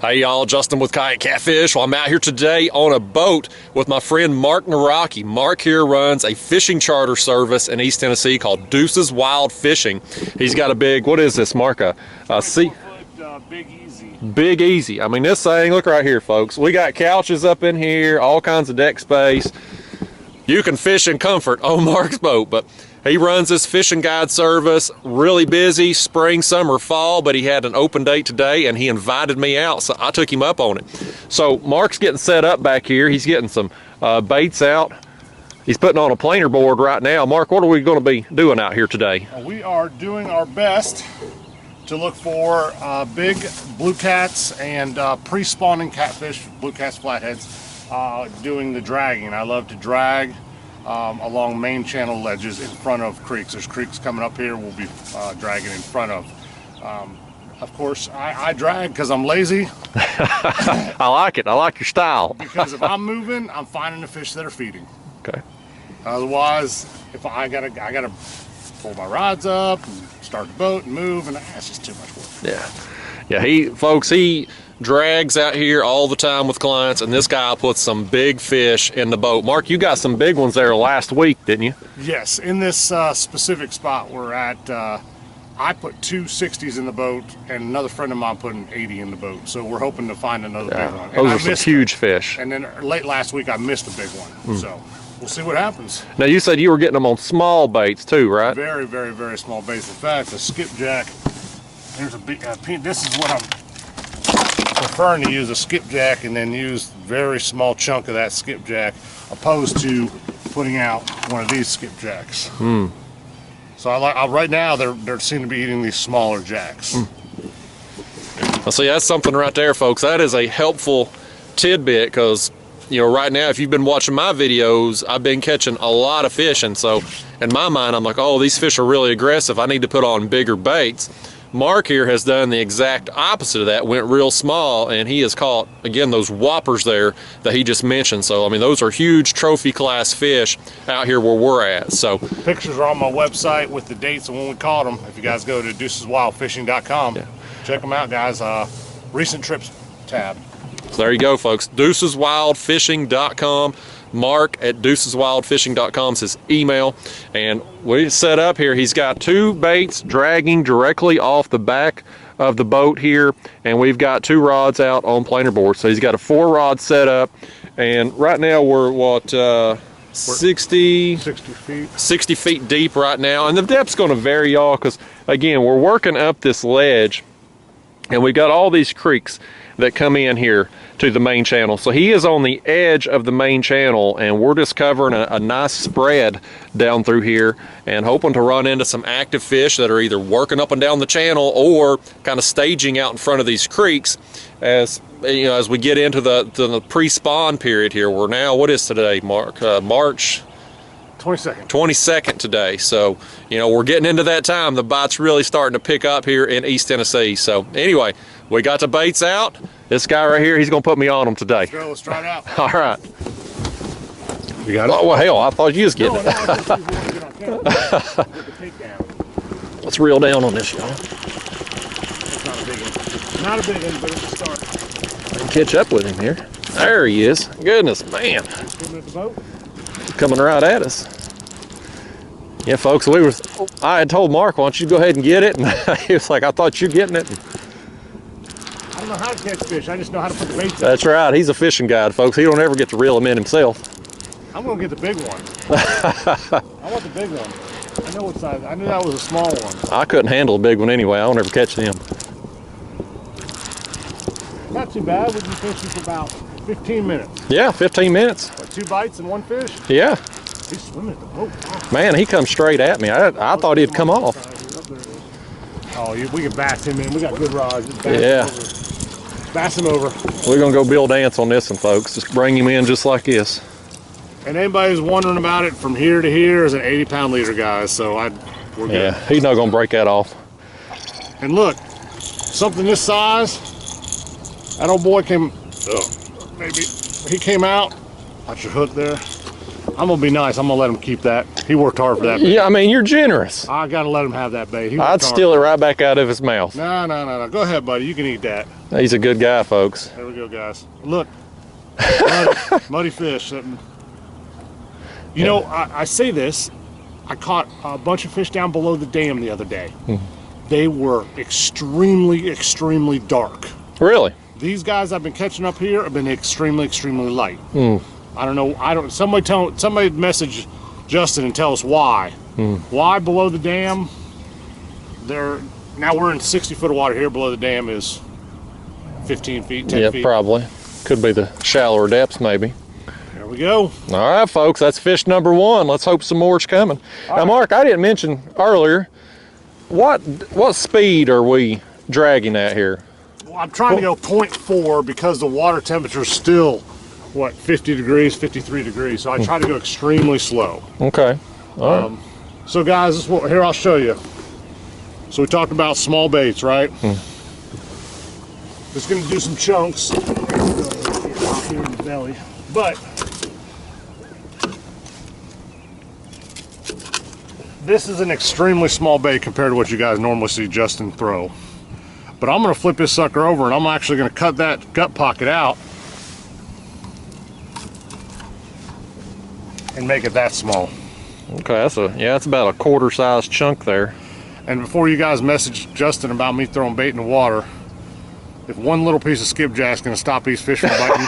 Hey y'all, Justin with Kayak Catfish. Well, I'm out here today on a boat with my friend Mark Naraki. Mark here runs a fishing charter service in East Tennessee called DEUCES Wild Fishing. He's got a big, what is this, Mark? Sea? Big Easy. Big Easy. I mean, this thing, look right here, folks. We got couches up in here, all kinds of deck space. You can fish in comfort on Mark's boat, but he runs this fishing guide service, really busy, spring, summer, fall, but he had an open date today and he invited me out, so I took him up on it. So Mark's getting set up back here. He's getting some baits out. He's putting on a planer board right now. Mark, what are we going to be doing out here today? We are doing our best to look for big blue cats and pre-spawning catfish, blue cats, flatheads, doing the dragging. I love to drag along main channel ledges in front of creeks. There's creeks coming up here we'll be dragging in front of. Of course, I drag because I'm lazy. I like it. I like your style. Because if I'm moving, I'm finding the fish that are feeding. Okay. Otherwise, if I gotta pull my rods up and start the boat and move, and that's just too much work. Yeah. He drags out here all the time with clients, and this guy puts some big fish in the boat. Mark, you got some big ones there last week, didn't you? Yes, in this specific spot we're at, I put 2 60s in the boat, and another friend of mine put an 80 in the boat. So we're hoping to find another big one. Those are some huge fish. And then late last week I missed a big one. So we'll see what happens. Now you said you were getting them on small baits too, right? Very, very, very small baits. In fact, a skipjack. There's a big. This is what I'm preferring to use, a skipjack, and then use very small chunk of that skipjack, opposed to putting out one of these skipjacks. So right now they're seem to be eating these smaller jacks. Well, see, that's something right there, folks. That is a helpful tidbit, because right now, if you've been watching my videos, I've been catching a lot of fish, and so in my mind I'm like, oh, these fish are really aggressive, I need to put on bigger baits. Mark here has done the exact opposite of that, went real small, and he has caught, again, those whoppers there that he just mentioned. So, I mean, those are huge trophy class fish out here where we're at. So pictures are on my website with the dates and when we caught them. If you guys go to DEUCESWildFishing.com, check them out, guys. Recent trips tab. So there you go, folks. DEUCESWildFishing.com. Mark at DEUCESWildFishing.com is his email, and we set up here. He's got 2 baits dragging directly off the back of the boat here, and we've got 2 rods out on planer board. So he's got a 4-rod setup, and right now we're what 60 feet deep right now, and the depth's going to vary, y'all, because again we're working up this ledge, and we got all these creeks that come in here to the main channel. So he is on the edge of the main channel, and we're just covering a nice spread down through here and hoping to run into some active fish that are either working up and down the channel or kind of staging out in front of these creeks as we get into the pre-spawn period here. We're now, what is today, Mark? March 22nd today. So we're getting into that time. The bite's really starting to pick up here in East Tennessee. So anyway, we got the baits out. This guy right here, he's gonna put me on them today. Let's go, let's try it out. All right. You got it? Oh, well, hell, I thought you was getting it. Let's reel down on this, y'all. It's not a big one. Not a big one, but it's a start. I can catch up with him here. There he is. Goodness, man. Coming right at us. Yeah, folks, I had told Mark, why don't you go ahead and get it? And he was like, I thought you're getting it. I don't know how to catch fish, I just know how to put the bait in. That's right, he's a fishing guide, folks. He don't ever get to reel them in himself. I'm gonna get the big one. I want the big one. I know what size, I knew that was a small one. I couldn't handle a big one anyway, I don't ever catch them. Not too bad, we've been fishing for about 15 minutes. Yeah, 15 minutes. What, 2 bites and 1 fish? Yeah. He's swimming at the boat. Oh. Man, he comes straight at me. I thought he'd come off. Oh, we can bass him in. We got good rods. Bass him over. We're going to go build ants on this one, folks. Just bring him in just like this. And anybody who's wondering about it, from here to here is an 80-pound leader, guys. So we're good. Yeah, he's not going to break that off. And look, something this size, that old boy came, maybe, he came out. Watch your hook there. I'm gonna be nice. I'm gonna let him keep that. He worked hard for that bait. Yeah, I mean, you're generous. I gotta let him have that bait. I'd steal it right back out of his mouth. No. Go ahead, buddy. You can eat that. He's a good guy, folks. There we go, guys. Look, muddy fish. You know, I say this. I caught a bunch of fish down below the dam the other day. They were extremely dark. Really? These guys I've been catching up here have been extremely light. I don't know. Somebody message Justin and tell us why. Why below the dam? Now we're in 60 foot of water here. Below the dam is 15 feet, 10 feet. Yeah, probably. Could be the shallower depths, maybe. There we go. All right, folks, that's fish number one. Let's hope some more's coming. Now, Mark, I didn't mention earlier, what speed are we dragging at here? Well, I'm trying to go 0.4 because the water temperature is still, what, 50 degrees, 53 degrees. So I try to go extremely slow. Okay. All right. So guys, here I'll show you. So we talked about small baits, right? Just gonna do some chunks here in the belly, but this is an extremely small bait compared to what you guys normally see Justin throw. But I'm gonna flip this sucker over and I'm actually gonna cut that gut pocket out and make it that small. Okay, that's about a quarter size chunk there. And before you guys message Justin about me throwing bait in the water, if one little piece of skipjack's gonna stop these fish from biting,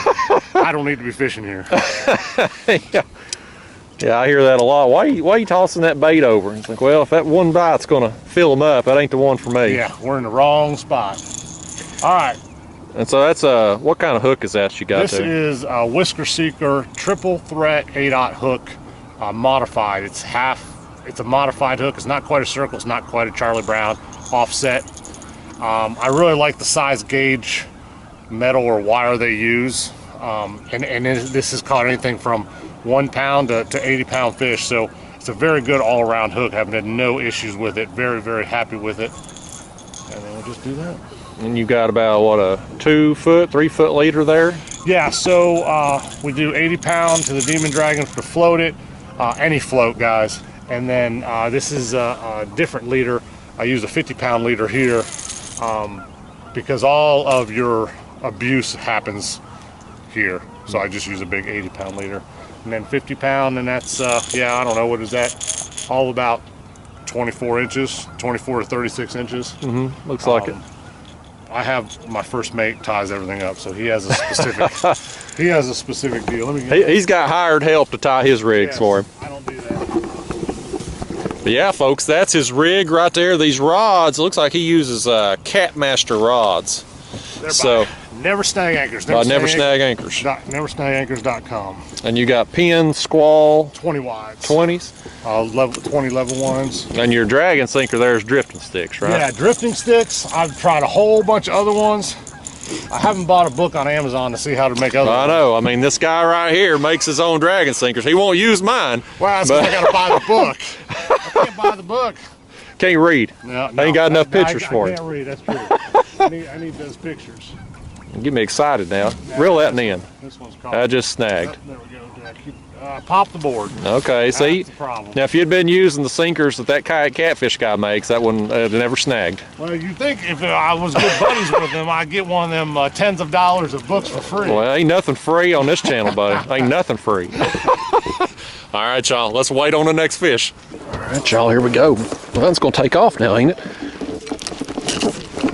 I don't need to be fishing here. Yeah, I hear that a lot. Why are you tossing that bait over? It's like, well, if that one bite's gonna fill them up, that ain't the one for me. Yeah, we're in the wrong spot. All right. And so that's what kind of hook is that you got This there? is a Whisker Seeker triple threat 8/0 hook, modified. It's a modified hook. It's not quite a circle. It's not quite a Charlie Brown offset. I really like the size gauge metal or wire they use. And this has caught anything from 1 pound to 80-pound fish. So it's a very good all-around hook. Having had no issues with it. Very happy with it. And then we'll just do that. And you got about, what, a 2 foot, 3 foot leader there? Yeah, so we do 80 pound to the Demon Dragon to float it. Any float, guys. And then this is a different leader. I use a 50-pound leader here because all of your abuse happens here. So I just use a big 80-pound leader. And then 50-pound, and that's, yeah, I don't know, what is that? All about 24 inches, 24 to 36 inches. Looks like it. I have my first mate ties everything up, so he has a specific he has a specific deal. Let me He's got hired help to tie his rigs for him. I don't do that. But yeah, folks, that's his rig right there. These rods, it looks like he uses Catmaster rods. So Never Snag Anchors. Never Snag Anchors. NeverSnagAnchors.com. And you got pin, squall, 20 wides. 20s. Level 20 level ones. And your dragon sinker there is drifting sticks, right? Yeah, drifting sticks. I've tried a whole bunch of other ones. I haven't bought a book on Amazon to see how to make other ones. I know. I mean, this guy right here makes his own dragon sinkers. He won't use mine. Well, that's because I got to buy the book. I can't buy the book. Can't read. No, I ain't got enough pictures for I it. can't read, that's true. I need those pictures. Get me excited now. Reel that in. This one's called. I just snagged. There we go. Pop the board. Okay, see? That's the problem. Now, if you'd been using the sinkers that Kayak Catfish guy makes, that one never snagged. Well, you think if I was good buddies with him, I'd get one of them tens of dollars of books for free. Well, ain't nothing free on this channel, buddy. Ain't nothing free. All right, y'all. Let's wait on the next fish. All right, y'all. Here we go. Well, it's going to take off now, ain't it?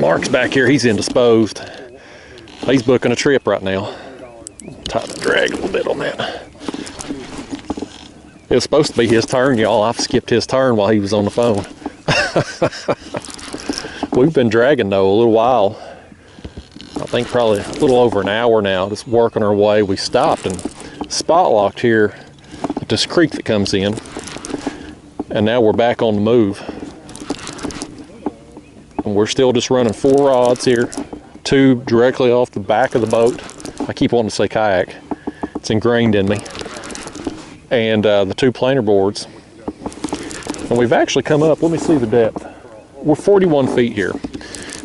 Mark's back here. He's indisposed. He's booking a trip right now. Tighten the drag a little bit on that. It was supposed to be his turn, y'all. I've skipped his turn while he was on the phone. We've been dragging, though, a little while. I think probably a little over an hour now, just working our way. We stopped and spot locked here at this creek that comes in. And now we're back on the move. And we're still just running 4 rods here. 2 directly off the back of the boat. I keep wanting to say kayak. It's ingrained in me. And the 2 planer boards. And we've actually come up, let me see the depth. We're 41 feet here.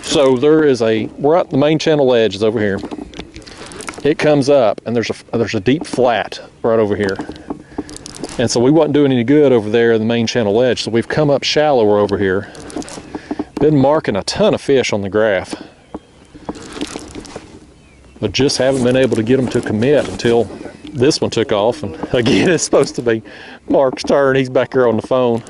So there is we're at the main channel edge is over here. It comes up and there's a deep flat right over here. And so we wasn't doing any good over there in the main channel ledge. So we've come up shallower over here. Been marking a ton of fish on the graph, but just haven't been able to get them to commit until this one took off. And again, it's supposed to be Mark's turn. He's back here on the phone.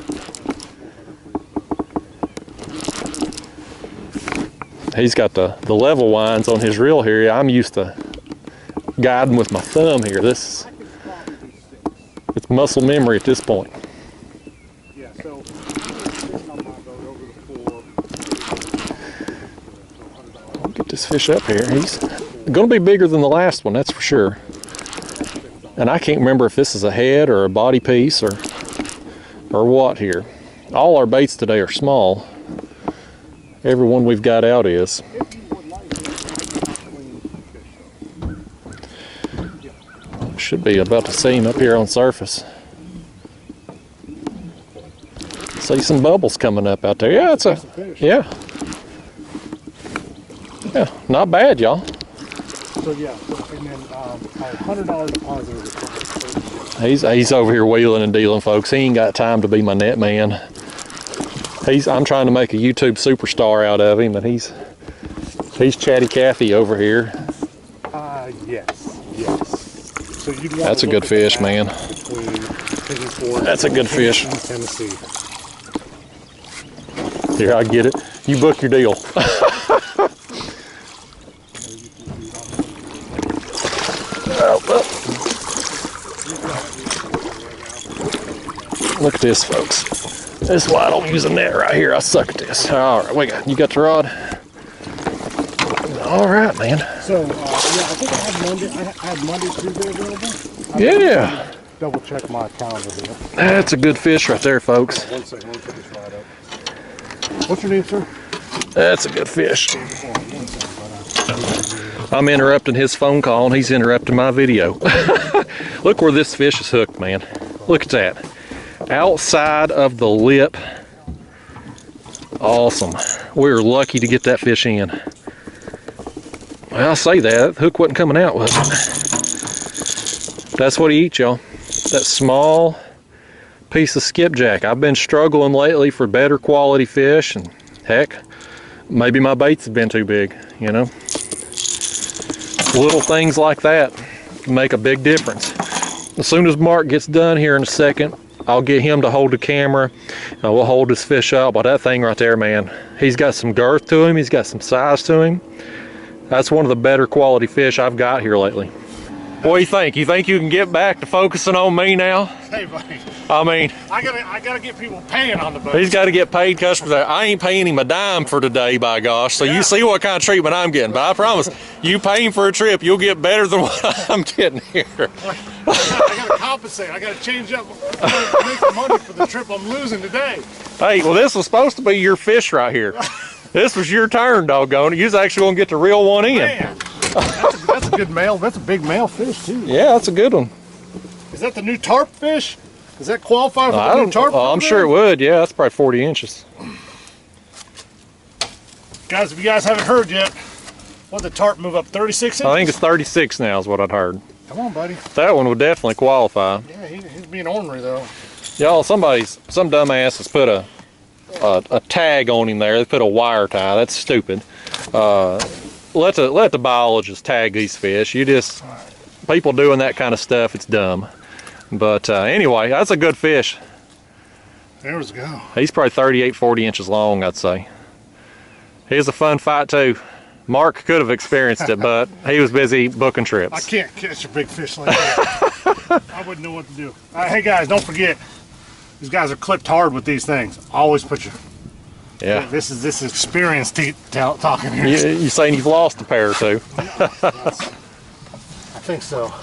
He's got the level winds on his reel here. I'm used to guiding with my thumb here. It's muscle memory at this point. Yeah, so fishing on my boat over the floor. I'll get this fish up here. He's going to be bigger than the last one, that's for sure. And I can't remember if this is a head or a body piece or what here. All our baits today are small. Every one we've got out is. Should be about to see him up here on surface. See some bubbles coming up out there. Yeah, it's a yeah. Yeah, not bad, y'all. So yeah, and then $100 deposit. He's over here wheeling and dealing, folks. He ain't got time to be my net man. I'm trying to make a YouTube superstar out of him, and he's Chatty Cathy over here. Yes. So you'd want That's a good fish, man. That's a good fish. Tennessee. Here, I get it. You book your deal. Look at this, folks. This is why I don't use a net right here. I suck at this. All right, you got the rod? All right, man. So, yeah, I think I had Monday, Tuesday available. Yeah. Double check my calendar here. That's a good fish right there, folks. One second, let me put this rod up. What's your name, sir? That's a good fish. I'm interrupting his phone call and he's interrupting my video. Look where this fish is hooked, man. Look at that. Outside of the lip. Awesome. We're lucky to get that fish in. Well, I'll say that. The hook wasn't coming out, was it? That's what he eats, y'all. That small piece of skipjack. I've been struggling lately for better quality fish, and heck, maybe my baits have been too big, you know? Little things like that make a big difference. As soon as Mark gets done here in a second, I'll get him to hold the camera and we'll hold his fish up. But that thing right there, man, he's got some girth to him, he's got some size to him. That's one of the better quality fish I've got here lately. What do you think? You think you can get back to focusing on me now? Hey, buddy. I mean, I gotta get people paying on the boat. He's got to get paid customers. I ain't paying him a dime for today, by gosh. So you see what kind of treatment I'm getting. But I promise, you pay him for a trip, you'll get better than what I'm getting here. I gotta compensate. I gotta change up. I gotta make some money for the trip I'm losing today. Hey, well, this was supposed to be your fish right here. This was your turn, doggone it. You was actually gonna get the real one in. Man, that's a good male. That's a big male fish too. Yeah, that's a good one. Is that the new tarp fish? Does that qualify for the new tarp? I'm sure it would. Yeah, that's probably 40 inches. Guys, if you guys haven't heard yet, what the tarp move up 36 inches? I think it's 36 now is what I'd heard. Come on, buddy. That one would definitely qualify. Yeah, he's being ornery though. Y'all, some dumbass has put a tag on him there. They put a wire tie. That's stupid. Let the biologists tag these fish. People doing that kind of stuff, it's dumb. But anyway, that's a good fish. There we go. He's probably 38, 40 inches long, I'd say. He's a fun fight too. Mark could have experienced it, but he was busy booking trips. I can't catch a big fish like that. I wouldn't know what to do. Hey guys, don't forget, these guys are clipped hard with these things. Always put your... Yeah. This is experience talking here. You saying you've lost a pair or two? I think so.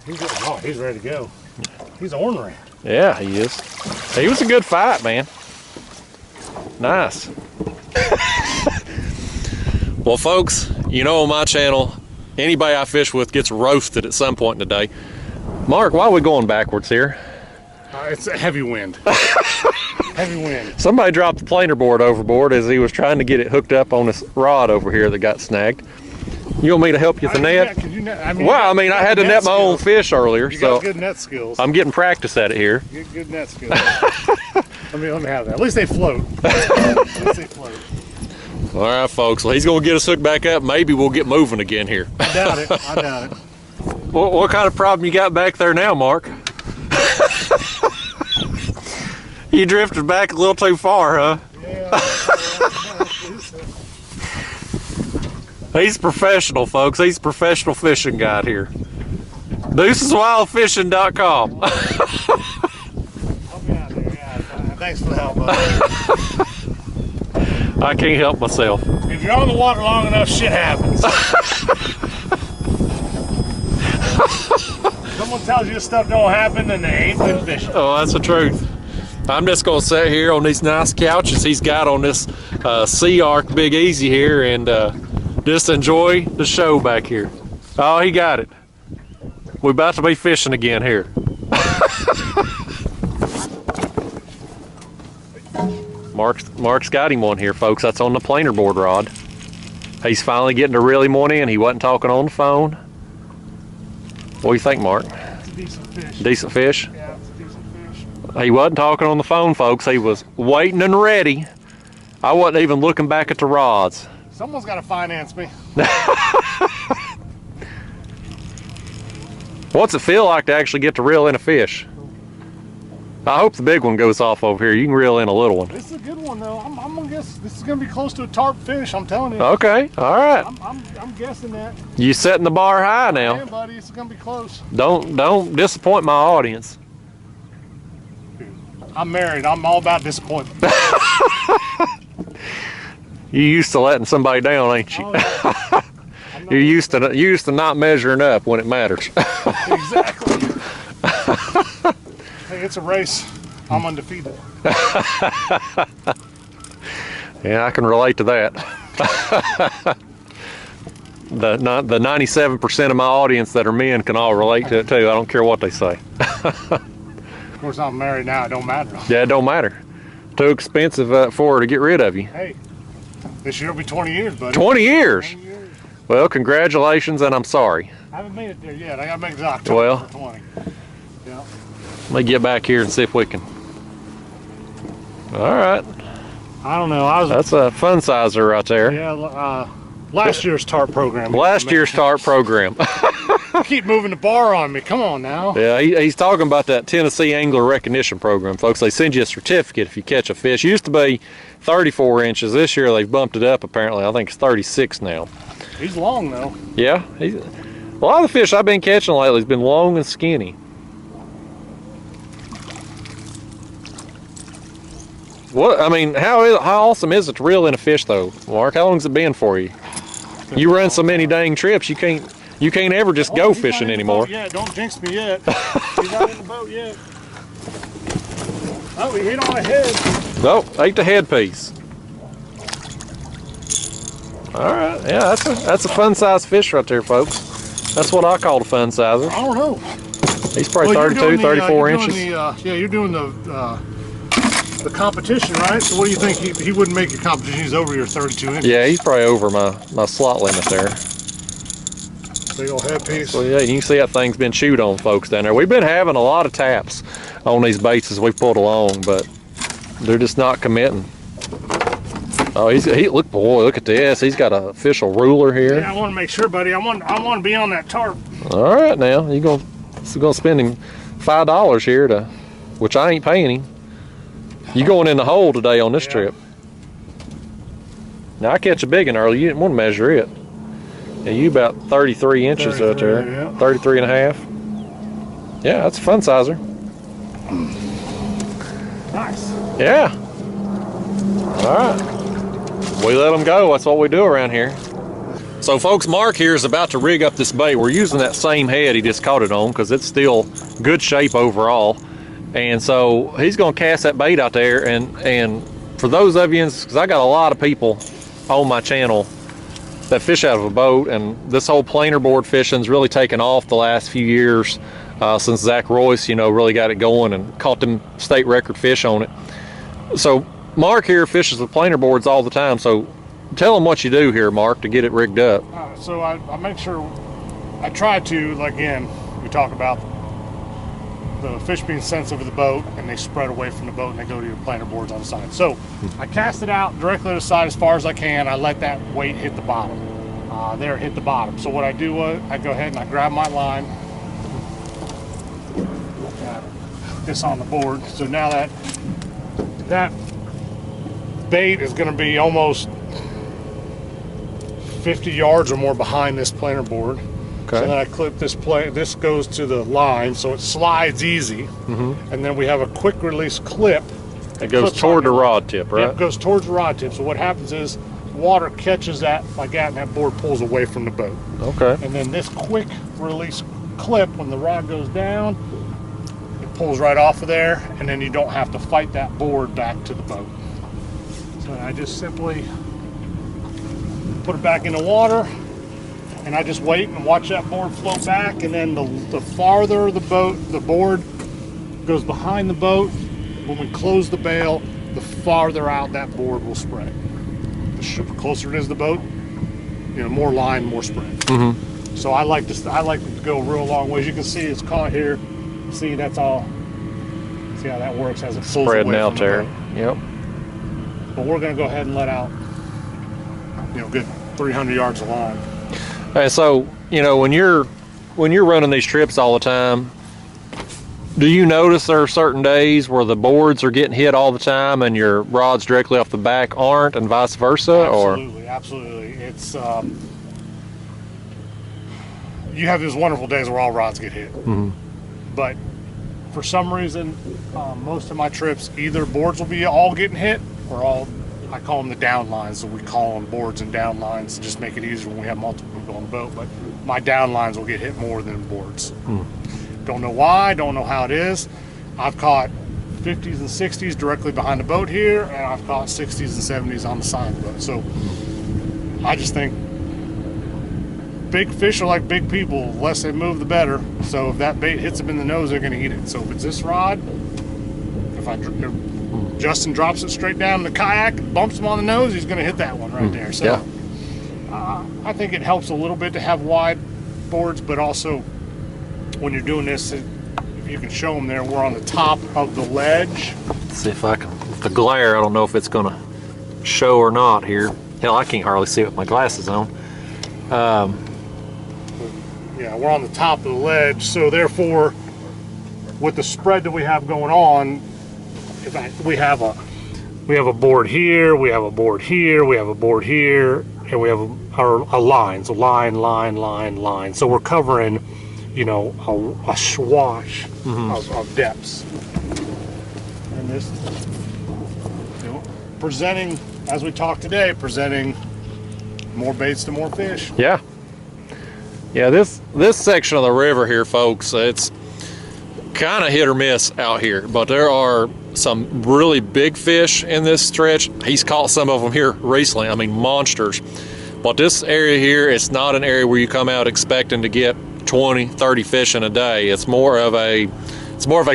He's ready to go. He's ornery. Yeah, he is. He was a good fight, man. Nice. Well, folks, you know on my channel, anybody I fish with gets roasted at some point in the day. Mark, why are we going backwards here? It's a heavy wind. Heavy wind. Somebody dropped the planer board overboard as he was trying to get it hooked up on this rod over here that got snagged. You want me to help you with the net? Well, I mean, I had to net my own fish earlier, you so got good net skills. I'm getting practice at it here. Good net skills. let me have that. At least they float. At least they float. All right, folks. Well, he's going to get us hooked back up. Maybe we'll get moving again here. I doubt it. I doubt it. What kind of problem you got back there now, Mark? You drifted back a little too far, huh? Yeah. He's professional, folks. He's a professional fishing guide here. DEUCESWildFishing.com. I'll be out there, yeah. Thanks for the help, buddy. I can't help myself. If you're on the water long enough, shit happens. Someone tells you this stuff don't happen, and they ain't been fishing. Oh, that's the truth. I'm just gonna sit here on these nice couches he's got on this Sea Arc Big Easy here and just enjoy the show back here. Oh, he got it. We're about to be fishing again here. Mark's got him one here, folks. That's on the planer board rod. He's finally getting to reel him one in. He wasn't talking on the phone. What do you think, Mark? It's a decent fish. Decent fish? Yeah, it's a decent fish. He wasn't talking on the phone, folks. He was waiting and ready. I wasn't even looking back at the rods. Someone's got to finance me. What's it feel like to actually get to reel in a fish? I hope the big one goes off over here. You can reel in a little one. This is a good one, though. I'm gonna guess this is gonna be close to a tarp fish. I'm telling you. Okay, all right. I'm guessing that. You setting the bar high now. Yeah, buddy, it's gonna be close. Don't disappoint my audience. I'm married. I'm all about disappointment. You used to letting somebody down, ain't you? Oh, yeah. You're used to not measuring up when it matters. Exactly. Hey, it's a race. I'm undefeated. Yeah, I can relate to that. The 97% of my audience that are men can all relate to it too. I don't care what they say. Of course, I'm married now. It don't matter. Yeah, it don't matter. Too expensive for her to get rid of you. Hey, this year will be 20 years, buddy. 20 years? 20 years. Well, congratulations, and I'm sorry. I haven't made it there yet. I gotta make it to October Well, for 20. Yeah. Let me get back here and see if we can. All right. I don't know. That's a fun sizer right there. Yeah. Last year's tarp program. Last year's tarp program. Keep moving the bar on me. Come on now. Yeah, he's talking about that Tennessee Angler Recognition Program, folks. They send you a certificate if you catch a fish. It used to be 34 inches. This year they've bumped it up, apparently. I think it's 36 now. He's long, though. Yeah, a lot of the fish I've been catching lately has been long and skinny. What, I mean, how awesome is it to reel in a fish, though, Mark? How long's it been for you? You run so many dang trips, you can't ever just go fishing anymore. Yeah, don't jinx me yet. He's not in the boat yet. Oh, he hit on a head. Nope, ate the headpiece. All right, yeah, that's a fun size fish right there, folks. That's what I call a fun sizer. I don't know. He's probably 32, 34 inches. Yeah, you're doing the competition, right? So what do you think? He wouldn't make your competition. He's over your 32 inches. Yeah, he's probably over my slot limit there. Big old headpiece. Well, yeah, you can see that thing's been chewed on, folks, down there. We've been having a lot of taps on these baits as we've pulled along, but they're just not committing. Oh, look at this. He's got an official ruler here. Yeah, I want to make sure, buddy. I want to be on that tarp. All right, now you're gonna spend him $5 here which I ain't paying him. You going in the hole today on this trip? Now I catch a big one early. You didn't want to measure it. Yeah, you about 33 inches out there. Yeah. 33 and a half. Yeah, that's a fun sizer. Nice. Yeah. All right. We let them go. That's what we do around here. So folks, Mark here is about to rig up this bait. We're using that same head he just caught it on because it's still good shape overall. And so he's gonna cast that bait out there, and for those of you, because I got a lot of people on my channel that fish out of a boat, and this whole planer board fishing's really taken off the last few years since Zach Royce, really got it going and caught them state record fish on it. So Mark here fishes with planer boards all the time. So tell them what you do here, Mark, to get it rigged up. So I make sure, I try to, like, again, we talk about the fish being sensitive to the boat, and they spread away from the boat and they go to your planer boards on the side. So I cast it out directly to the side as far as I can. I let that weight hit the bottom. There, it hit the bottom. So what I do was I go ahead and I grab my line, hook this on the board. So now that bait is going to be almost 50 yards or more behind this planer board. Okay. So then I clip this this goes to the line, so it slides easy. And then we have a quick release clip. It goes toward the rod tip, right? It goes towards the rod tip. So what happens is water catches that like that, and that board pulls away from the boat. Okay. And then this quick release clip, when the rod goes down, it pulls right off of there, and then you don't have to fight that board back to the boat. So I just simply put it back in the water, and I just wait and watch that board float back, and then the farther the board goes behind the boat, when we close the bail, the farther out that board will spread. The closer it is to the boat, more line, more spread. So I like to go real long ways. You can see it's caught here. See, that's all. See how that works as it pulls away spreading out there. Yep. But we're going to go ahead and let out, good 300 yards of line. And so, when you're running these trips all the time, do you notice there are certain days where the boards are getting hit all the time and your rods directly off the back aren't, and vice versa? Absolutely. It's you have these wonderful days where all rods get hit, but for some reason, most of my trips, either boards will be all getting hit, or I call them the down lines, so we call them boards and down lines to just make it easier when we have multiple people on the boat. But my down lines will get hit more than boards. Don't know why, don't know how it is. I've caught 50s and 60s directly behind the boat here, and I've caught 60s and 70s on the side of the boat. So I just think big fish are like big people. The less they move, the better. So if that bait hits them in the nose, they're going to eat it. So if it's this rod, if Justin drops it straight down in the kayak and bumps him on the nose, he's going to hit that one right there. So I think it helps a little bit to have wide boards, but also when you're doing this, if you can show them there, we're on the top of the ledge. Let's see if I can, with the glare, I don't know if it's going to show or not here. Hell, I can't hardly see it with my glasses on. Yeah, we're on the top of the ledge, so therefore, with the spread that we have going on, we have a board here, we have a board here, we have a board here, and we have a line. So line. So we're covering, a swash of depths. And this, presenting, as we talk today, presenting more baits to more fish. Yeah. Yeah, this section of the river here, folks, it's kind of hit or miss out here, but there are some really big fish in this stretch. He's caught some of them here recently, I mean monsters. But this area here, it's not an area where you come out expecting to get 20, 30 fish in a day. It's more of a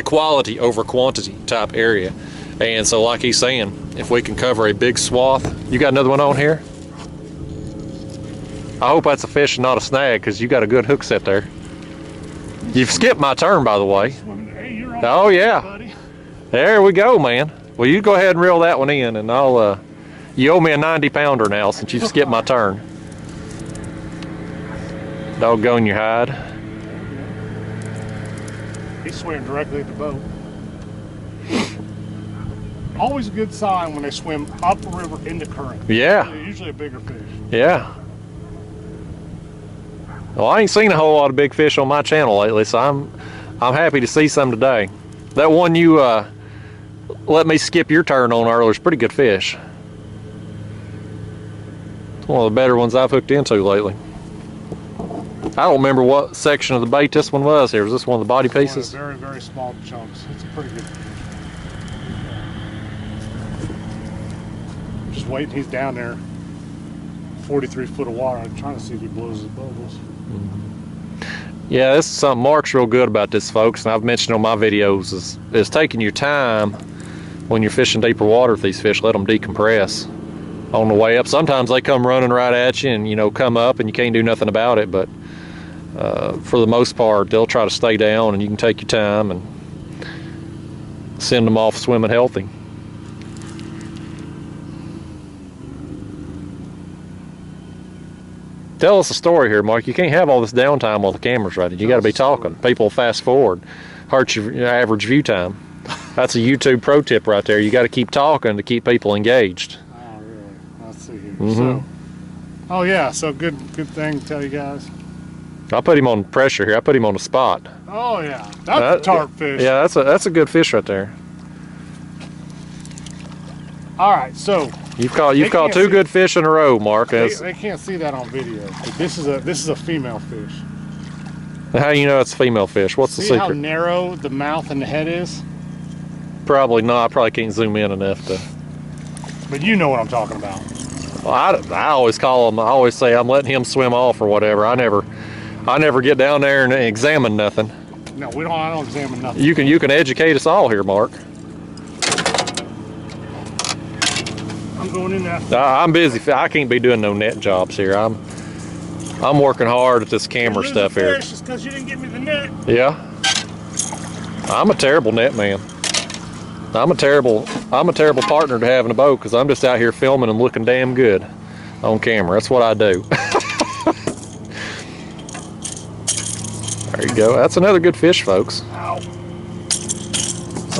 quality over quantity type area. And so like he's saying, if we can cover a big swath. You got another one on here? I hope that's a fish and not a snag, because you got a good hook set there. You've skipped my turn, by the way. Hey, you're on, oh yeah, buddy. There we go, man. Well, you go ahead and reel that one in, and I'll you owe me a 90-pounder now since you've skipped my turn. Doggone your hide. He's swimming directly at the boat. Always a good sign when they swim upriver into current. Yeah. Usually a bigger fish. Yeah. Well, I ain't seen a whole lot of big fish on my channel lately, so I'm happy to see some today. That one you let me skip your turn on earlier is pretty good fish. It's one of the better ones I've hooked into lately. I don't remember what section of the bait this one was here. Was this one of the body pieces? One of very, very small chunks. It's a pretty good fish. Just waiting, he's down there. 43 foot of water. I'm trying to see if he blows his bubbles. Yeah, this is something Mark's real good about this, folks, and I've mentioned on my videos, is taking your time when you're fishing deeper water with these fish. Let them decompress. on the way up. Sometimes they come running right at you and, you know, come up and you can't do nothing about it, but for the most part, they'll try to stay down and you can take your time and send them off swimming healthy. Tell us a story here, Mark. You can't have all this downtime while the camera's running. You got to be talking. People fast forward, hurts your average view time. That's a YouTube pro tip right there. You got to keep talking to keep people engaged. Oh, really? Let's see here. So, oh yeah, so good thing to tell you guys. I put him on pressure here. I put him on the spot. Oh yeah, that's a tarp fish. Yeah, that's a good fish right there. All right, so you've caught two good fish in a row, Mark. They can't see that on video. But this is a female fish. How do you know it's a female fish? What's the secret? See how narrow the mouth and the head is? Probably not. I probably can't zoom in enough to. But you know what I'm talking about. Well, I always call him. I always say I'm letting him swim off or whatever. I never get down there and examine nothing. No, I don't examine nothing. You can educate us all here, Mark. I'm going in there. I'm busy. I can't be doing no net jobs here. I'm working hard at this camera stuff here. Just because you didn't give me the net. Yeah. I'm a terrible net man. I'm a terrible partner to have in a boat because I'm just out here filming and looking damn good on camera. That's what I do. There you go. That's another good fish, folks. Ow.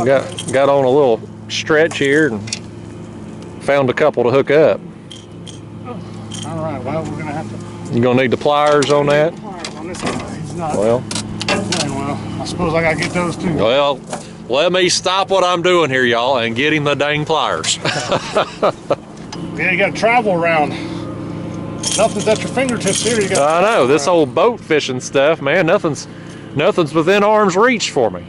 Got on a little stretch here and found a couple to hook up. All right. Well, we're gonna have to. You gonna need the pliers on that? Pliers on this guy. He's not. Well, I suppose I gotta get those too. Well, let me stop what I'm doing here, y'all, and get him the dang pliers. Yeah, you gotta travel around. Nothing's at your fingertips here. You got. I know this old boat fishing stuff, man. Nothing's within arm's reach for me.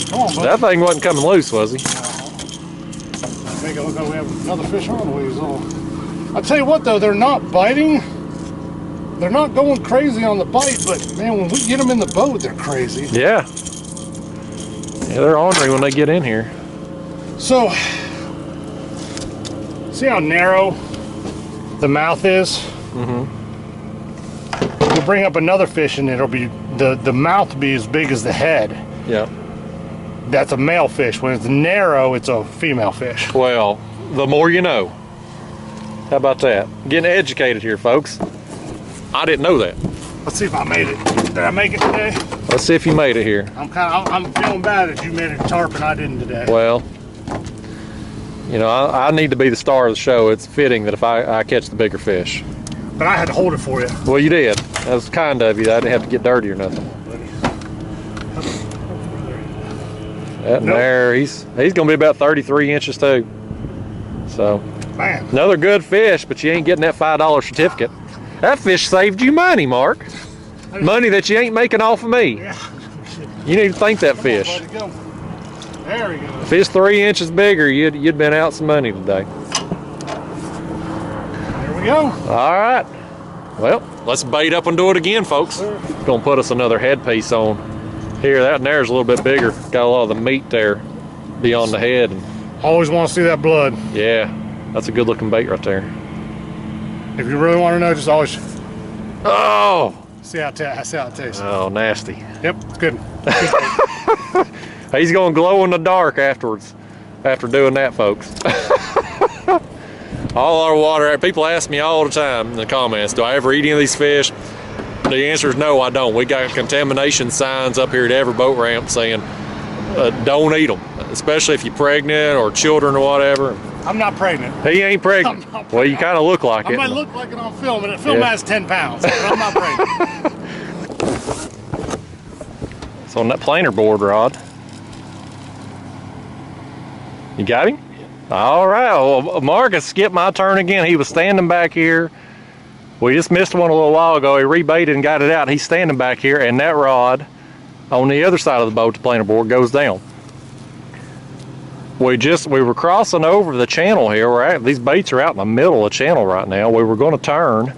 Come on, buddy. That thing wasn't coming loose, was he? Make it look like we have another fish on the way. I'll tell you what, though, they're not biting. They're not going crazy on the bite, but man, when we get them in the boat, they're crazy. Yeah. Yeah, they're ornery when they get in here. So, see how narrow the mouth is? We'll bring up another fish and it'll be, the mouth will be as big as the head. Yeah. That's a male fish. When it's narrow, it's a female fish. Well, the more you know. How about that? Getting educated here, folks. I didn't know that. Let's see if I made it. Did I make it today? Let's see if you made it here. I'm feeling bad that you made it tarp and I didn't today. Well, you know, I need to be the star of the show. It's fitting that if I catch the bigger fish. But I had to hold it for you. Well, you did. That was kind of you. I didn't have to get dirty or nothing. That there, he's gonna be about 33 inches too. So, man, another good fish, but you ain't getting that $5 certificate. That fish saved you money, Mark. Money that you ain't making off of me. Yeah. You need to thank that fish. Buddy, go. There we go. If it's 3 inches bigger, you'd been out some money today. There we go. All right. Well, let's bait up and do it again, folks. Gonna put us another headpiece on. Here, that there's a little bit bigger. Got a lot of the meat there beyond the head. Always want to see that blood. Yeah, that's a good looking bait right there. If you really want to know, just always Oh! see how it tastes. Oh, nasty. Yep, it's good. He's gonna glow in the dark afterwards, after doing that, folks. All our water, people ask me all the time in the comments, do I ever eat any of these fish? The answer is no, I don't. We got contamination signs up here at every boat ramp saying, don't eat them, especially if you're pregnant or children or whatever. I'm not pregnant. He ain't pregnant. Well, you kind of look like I it. might look like it on film, and film has 10 pounds, but I'm not pregnant. It's on that planer board rod. You got him? All right. Well, Marcus skipped my turn again. He was standing back here. We just missed one a little while ago. He rebaited and got it out. He's standing back here, and that rod on the other side of the boat, the planer board, goes down. We were crossing over the channel here. These baits are out in the middle of the channel right now. We were going to turn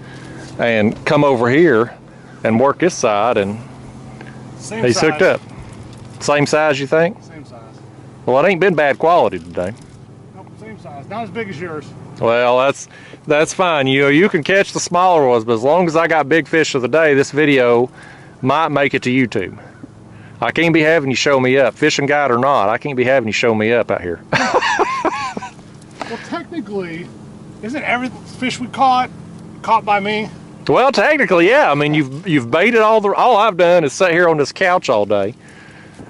and come over here and work this side, and he's hooked up. Same size, you think? Same size. Well, it ain't been bad quality today. Nope, Same size, not as big as yours. Well, that's fine. You can catch the smaller ones, but as long as I got big fish of the day, this video might make it to YouTube. I can't be having you show me up, fishing guide or not. I can't be having you show me up out here. Well, technically, isn't every fish we caught by me? Well, technically, yeah. I mean, you've baited all I've done is sit here on this couch all day.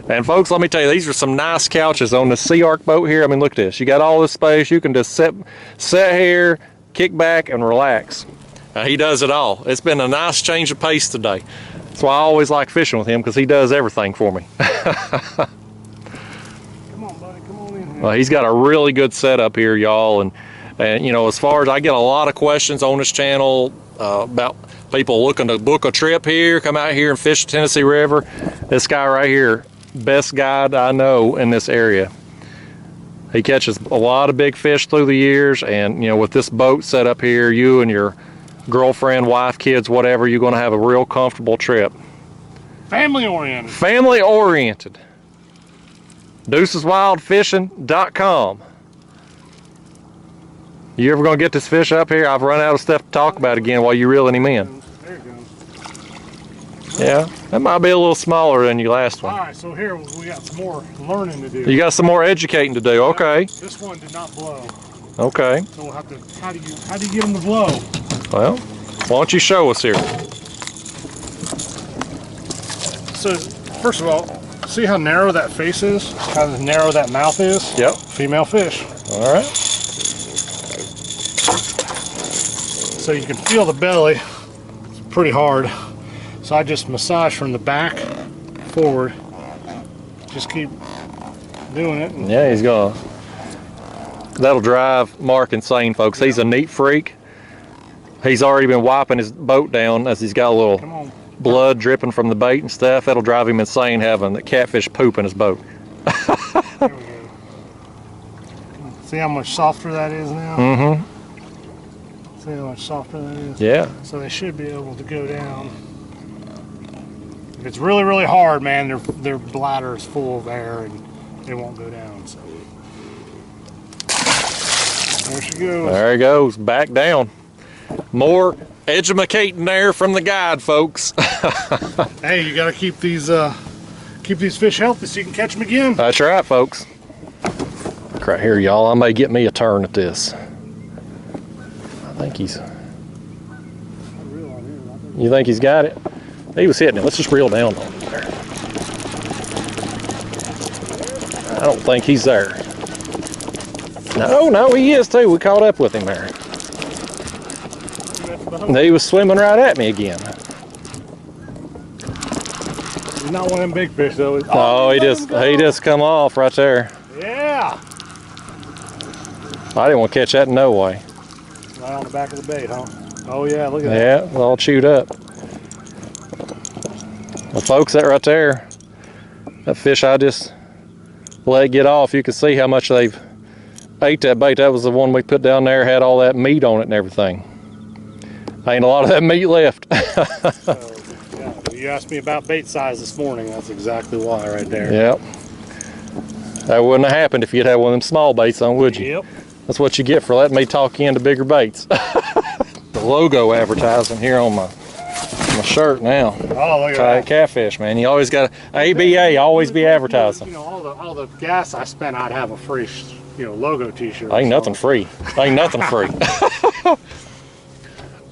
And folks, let me tell you, these are some nice couches on the Sea Arc boat here. I mean, look at this. You got all this space. You can just sit here, kick back, and relax. He does it all. It's been a nice change of pace today. That's why I always like fishing with him, because he does everything for me. Come on, buddy. Come on in here. Well, he's got a really good setup here, y'all. And you know, as far as I get a lot of questions on this channel about people looking to book a trip here, come out here and fish the Tennessee River. This guy right here, best guide I know in this area. He catches a lot of big fish through the years, and you know, with this boat set up here, you and your girlfriend, wife, kids, whatever, you're going to have a real comfortable trip. Family oriented. Family oriented. DEUCESWildFishing.com. You ever going to get this fish up here? I've run out of stuff to talk about again while you're reeling him in. There you go. Yeah, that might be a little smaller than your last one. All right, so here we got some more learning to do. You got some more educating to do. Okay. This one did not blow. Okay. So we'll have to. How do you get them to blow? Well, why don't you show us here? So first of all, see how narrow that face is? How narrow that mouth is? Yep. Female fish. All right. So you can feel the belly. It's pretty hard. So I just massage from the back forward. Just keep doing it. Yeah, he's gonna. That'll drive Mark insane, folks. He's a neat freak. He's already been wiping his boat down as he's got a little blood dripping from the bait and stuff. That'll drive him insane having the catfish poop in his boat. There we go. See how much softer that is now? Mm-hmm. See how much softer that is? Yeah. So they should be able to go down. If it's really, really hard, man, their bladder is full of air and it won't go down. So there she goes. There he goes, back down. More educating there from the guide, folks. Hey, you got to keep these fish healthy so you can catch them again. That's right, folks. Look right here, y'all. I may get me a turn at this. I think he's. You think he's got it? He was hitting it. Let's just reel down on him there. I don't think he's there. No, he is too. We caught up with him there. He was swimming right at me again. He's not one of them big fish though. Oh, he just come off right there. Yeah. I didn't want to catch that in no way. Right on the back of the bait, huh? Oh yeah, look at that. Yeah, it's all chewed up. Well, folks, that right there, that fish I just let get off, you can see how much they've ate that bait. That was the one we put down there, had all that meat on it and everything. Ain't a lot of that meat left. So, yeah, you asked me about bait size this morning. That's exactly why right there. Yep. That wouldn't have happened if you'd had one of them small baits on, would you? Yep. That's what you get for letting me talk you into bigger baits. The logo advertising here on my shirt now. Oh, look at Kayak that. Catfish, man. You always got ABA, always be advertising. You know, all the gas I spent, I'd have a free, logo T-shirt. Ain't nothing free. Ain't nothing free.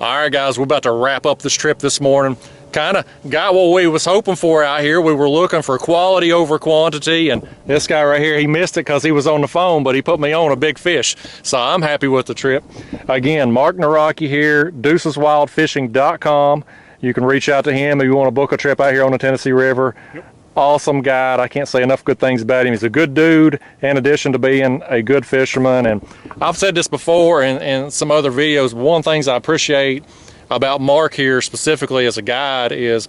All right, guys, we're about to wrap up this trip this morning. Kind of got what we was hoping for out here. We were looking for quality over quantity, and this guy right here, he missed it because he was on the phone, but he put me on a big fish. So I'm happy with the trip. Again, Mark Naraki here, DEUCESWildFishing.com. You can reach out to him if you want to book a trip out here on the Tennessee River. Yep. Awesome guide. I can't say enough good things about him. He's a good dude in addition to being a good fisherman. And I've said this before in some other videos, one of the things I appreciate about Mark here specifically as a guide is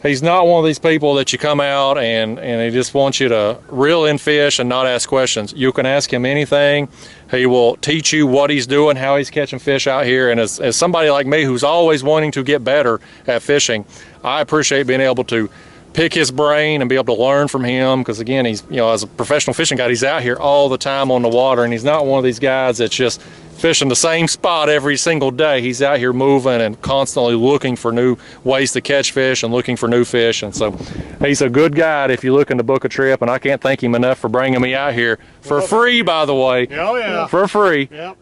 he's not one of these people that you come out and he just wants you to reel in fish and not ask questions. You can ask him anything. He will teach you what he's doing, how he's catching fish out here. And as somebody like me who's always wanting to get better at fishing, I appreciate being able to pick his brain and be able to learn from him, because again, he's, you know, as a professional fishing guide, he's out here all the time on the water, and he's not one of these guys that's just fishing the same spot every single day. He's out here moving and constantly looking for new ways to catch fish and looking for new fish. And so he's a good guide if you're looking to book a trip, and I can't thank him enough for bringing me out here for free, by the way. Oh yeah, for free. Yep.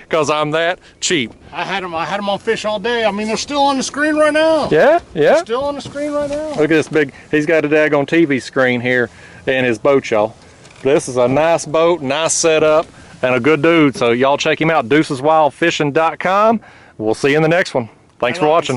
Because I'm that cheap. I had them on fish all day. I mean, they're still on the screen right now. Yeah, yeah. They're still on the screen right now. Look at this big, he's got a daggone TV screen here in his boat, y'all. This is a nice boat, nice setup, and a good dude. So y'all check him out, DEUCESWildFishing.com. We'll see you in the next one. Thanks for watching.